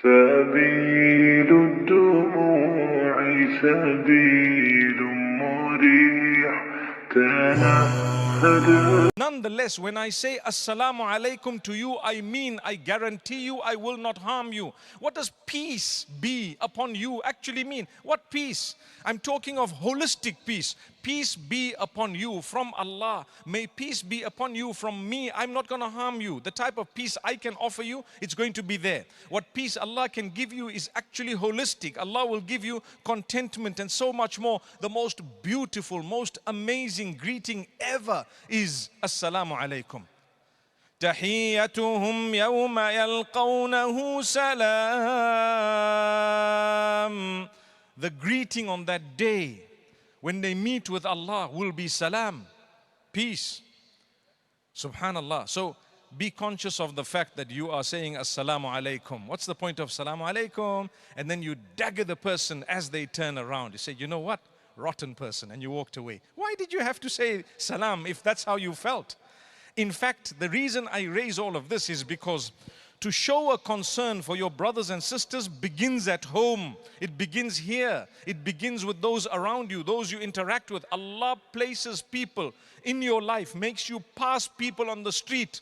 سبيل الدموع سبيل مريح تنهد. Nonetheless, when I say Assalamu alaikum to you, I mean, I guarantee you, I will not harm you. What does peace be upon you actually mean? What peace? I'm talking of holistic peace. Peace be upon you from Allah. May peace be upon you from me. I'm not going to harm you. The type of peace I can offer you, it's going to be there. What peace Allah can give you is actually holistic. Allah will give you contentment and so much more. The most beautiful, most amazing greeting ever is Assalamu alaikum. تحيتهم يوم يلقونه سلام. The greeting on that day when they meet with Allah will be salam, peace. Subhanallah. So be conscious of the fact that you are saying Assalamu alaikum. What's the point of Assalamu alaikum? And then you dagger the person as they turn around. You say, you know what? Rotten person. And you walked away. Why did you have to say salam if that's how you felt? In fact, the reason I raise all of this is because to show a concern for your brothers and sisters begins at home. It begins here. It begins with those around you, those you interact with. Allah places people in your life, makes you pass people on the street,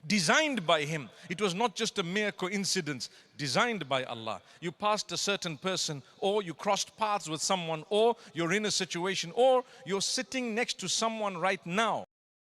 designed by Him. It was not just a mere coincidence, designed by Allah. You passed a certain person, or you crossed paths with someone, or you're in a situation, or you're sitting next to someone right now